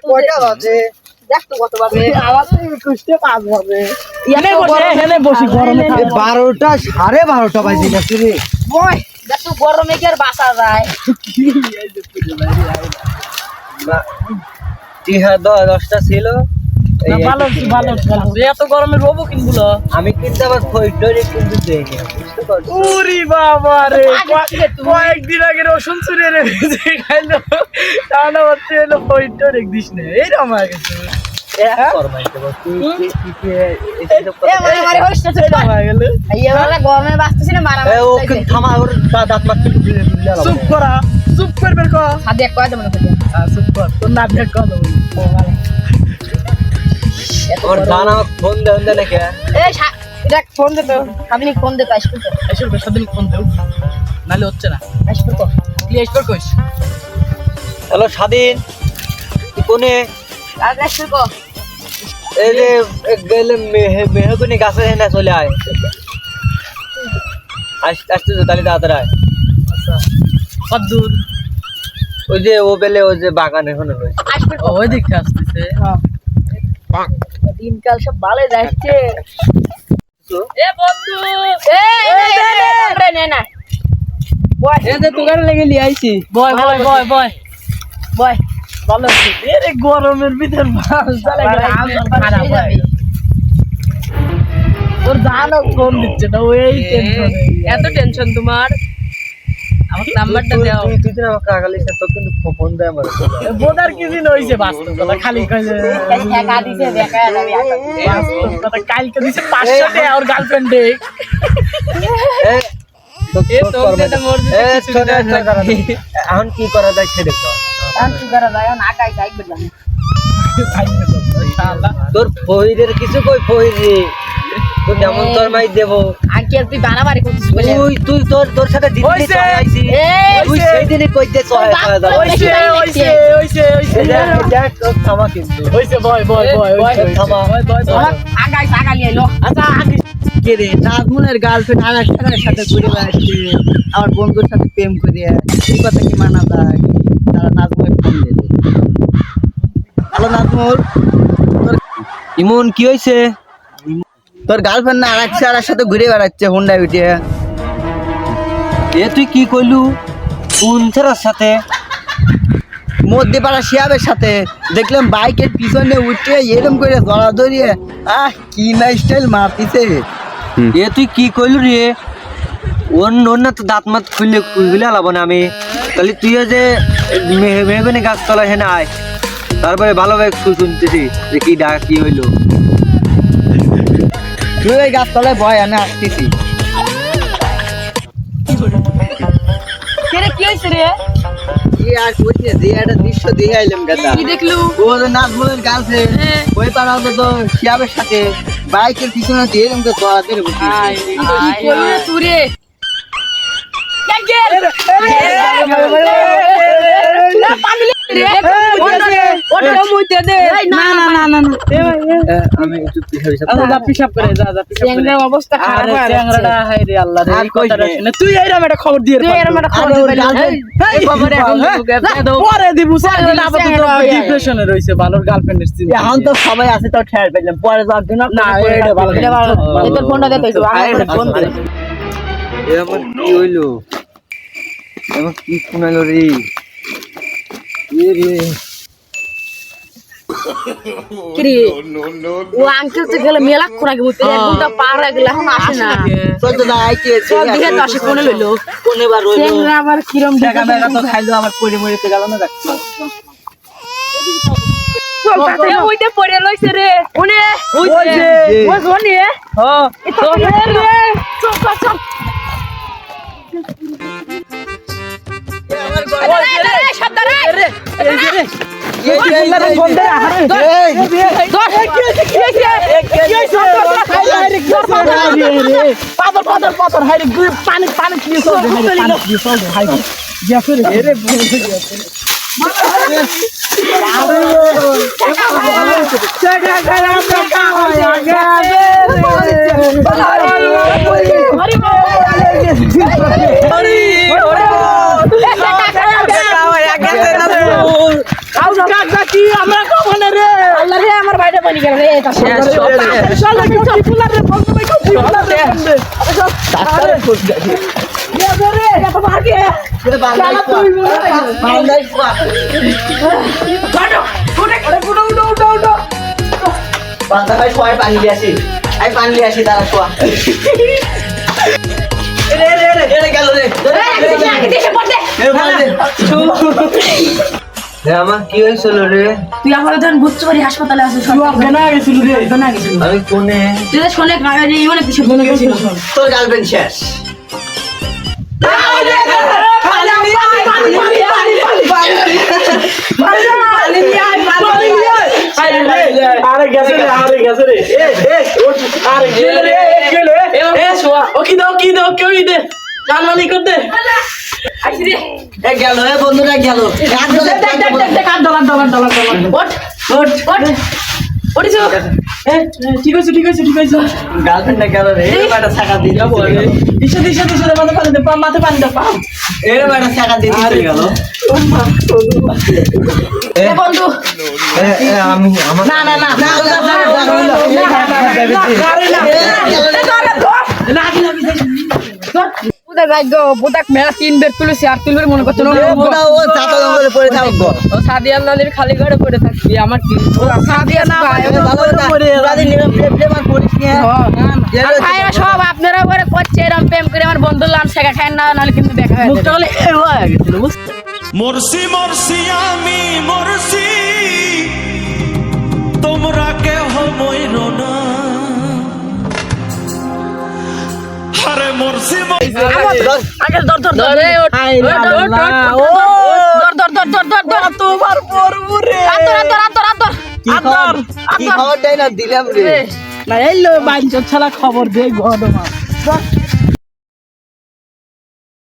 কয়টা বাজে দেখ তো কত বাজে আমার তো 21:05 বাজে এনে বসি গরমে 12টা 12:30 বাজে গেছে রে বয় দেখ তো গরমে কি আর বাসা যায় না টিহা 10টা ছিল ভালো ভালো এত গরমে রোবো কিনবুলো আমি কিন্তু আবার ফইটরে কিন্তু দেই না বুঝতে পারছো ওরে বাবা রে কয়েকদিন আগে রসুন চুরিয়ে রেখেছে খাইলো তাহলে হচ্ছে এলো ফইটো রেখ দিস না এইরকম হয়ে গেছে ফরমাইতে বল তুই মারামারি হচ্ছে তো হয়ে গেল এইবারে গরমে বাঁচতেছি না মারামারি ওকে থামা ওর দাঁত মারতে চুপ করা চুপ করবে ক সাথে এক কয় দেব না চুপ কর তোর না দেখ কত ওর জানা ফোন দেন না কে এই দেখ ফোন দে তো আমি ফোন দে তো আসবে তো এসব সাদিন ফোন দেও নালে হচ্ছে না আসবে তো প্লিজ কর কইস হ্যালো স্বাধীন তুই কোনে আগে আসবে তো এই যে গেলে মেহগুনি গাছে না চলে আয় আসতে তো তাহলে তাড়াতাড়ি আয় আচ্ছা কত দূর ওই যে ও বেলে ওই যে বাগানে ওখানে রয়েছে আসবে তো ওই দিকে আসতেছে দিনকাল সব ভালো যাচ্ছে এ বন্ধু এই নে না বয় এই যে তোগারে লেগে লি আইছি বয় বয় বয় বয় বয় ভালো আছে এরে গরমের ভিতর ভাল চালে খারাপ হয় ওর জানো ফোন দিচ্ছে না ওই টেনশন এত টেনশন তোমার আমার নাম্বারটা দাও তুই তো আমাকে আগালিস তো কিন্তু ফোন দে আমার বোদার কি দিন হইছে বাস্তব কথা খালি কই টাকা দিছে দেখা যাবে বাস্তব কথা কালকে দিছে 500 টাকা ওর গার্লফ্রেন্ডে এখন কি করা যায় সেটা কি করা যায় না কাই যাই বললাম তোর ফহিরের কিছু কই ফহিরে তো যেমন তোর মাই দেবো আজকে তুই বানাবাড়ি করছিস বলে তুই তোর সাথে দিদি হইছে। আইছি তুই সেই দিনই কইতে চয় খাওয়া দাওয়া ওইছে ওইছে ওইছে ওইছে দেখ তোর থামা কিন্তু ওইছে বয় বয় বয় ওইছে থামা আগাই আগালি এলো আচ্ছা কে রে নাজমুনের গার্লফ্রেন্ড আর একজনের সাথে ঘুরে বেড়াচ্ছে আমার বন্ধুর সাথে প্রেম করিয়ে এই কথা কি মানা যায় তারা নাজমুল ফোন দিল হ্যালো নাজমুল ইমন কি হয়েছে তোর গার্লফ্রেন্ড না আরেক সাথে ঘুরে বেড়াচ্ছে হুন্ডা উঠিয়ে এ তুই কি কইলু কোন ছেলের সাথে মধ্যপাড়া শিয়াবের সাথে দেখলাম বাইকের পিছনে উঠে এরকম করে ধরা ধরিয়ে কি না স্টাইল মারতিছে এ তুই কি কইলু রে ওর না তো দাঁত মাত খুলে আলাবো না আমি তাহলে তুইও যে মেহগুনি গাছ তলা হেনে আয় তারপরে ভালোভাবে শুনতেছি যে কি ডাক কি হইলো তুই ওই গাছ তলায় বয় আমি আসতেছি কেরে কি হইছে রে আর কইছে যে একটা দৃশ্য দেখে আইলাম গাদা কি দেখলু ও যে নাজমুলের গার্লফ্রেন্ড ওই পাড়া তো শিয়াবের সাথে বাইকের পিছনে এরকম করে ধরা ধরে বসে কি করলি রে তুই রে আমি একটু পিসাব করে যা যা পিসাব করে অবস্থা খারাপ হয়ে চ্যাংড়াটা হাই রে আল্লাহ রে আর এই কইস কথাটা নে। শুনে তুই এইরকম একটা খবর দিয়ে তুই এরকম একটা খবর দিবি এই বাবা রে এখন পরে দিব চ্যাংড়াটা আপাতত ডিপ্রেশনে রইছে ভালোর গার্লফ্রেন্ডের সিন এখন তো সবাই আছে তো ঠের পেলাম পরে যাওয়ার জন্য না এটা ভালো এটা ভালো এই তোর ফোনটা দে তো আমার ফোন দে এমন কি হইলো এমন কি শুনাইলো রে এ রে কিরে ও আঙ্কেল তো গেল মেলা কোনা কি মুতে এক ঘন্টা পার হয়ে গেল এখন আসে না চল তো না আইকে চল দিকে তো আসে কোনে লইলো কোনে বার হইলো চেংরা আবার কিরম টাকা মেগা তো খাইলো আমার পড়ে মরিতে গেল না দেখছো এ ওইটা পড়ে লইছে রে ওনে ওইছে ওই কোনে হ্যাঁ তো রে চল চল চল সাবধানে গেল রে এটা শেষ চল কি ফুলার রে বন্ধু ভাই কি ফুলার রে ডাক্তারে ফোন গাড়ি রে এটা ভাগে এটা বাংলায় বাংলায় উঠো বান্দা ভাই শোয় পানি নিয়ে আসি আই পানি নিয়ে আসি তারা শোয়া রে গেল রে আমার কি হয়েছিল রে তুই আমার ধর বুঝতে হাসপাতালে আছে সব বেনা গেছিল রে বেনা গেছিল আমি কোনে তুই তো শোনে গাড়ি অনেক কিছু বেনা গেছিল তোর গার্লফ্রেন্ড শেষ আরে গেছে রে আরে গেলে ও কি দাও কেউ দে কানমানি কর দে আইছি রে এ গেল এ বন্ধুরা গেল দেখ ডলার ওঠ ওড়িছো ঠিক আছে গার্লফ্রেন্ড গেল রে এই বাটা ছাকা দিয়ে যাবো রে দিশা মাথা পানি দাও পাও এই বাটা ছাকা দিয়ে চলে গেল এ বন্ধু আমি আমার না বুদা যাই গো বুদাক মেলা 3 বের তুলেছি আর তুলবে মনে করছ না ওটা ও চাতা জঙ্গলে পড়ে থাকবো ও সাদিয়া নালির খালি ঘরে পড়ে থাকবি আমার কি সাদিয়া না ভাই ভাইরা সব আপনারা করে করছে এরকম প্রেম করে আমার বন্ধু লান শেখা খায় না নাহলে কিন্তু দেখা হয় মুখটা বলে এ হয়ে গেছিল বুঝছো মরসি আমি মরসি তোমরা কেহ মইর না আরে মরসি আগে ধর রে ওঠ ধর তোমার পরবুরে কি খবর দেয় না দিলাম রে না এলো বাইঞ্চর ছাড়া খবর দে গডমা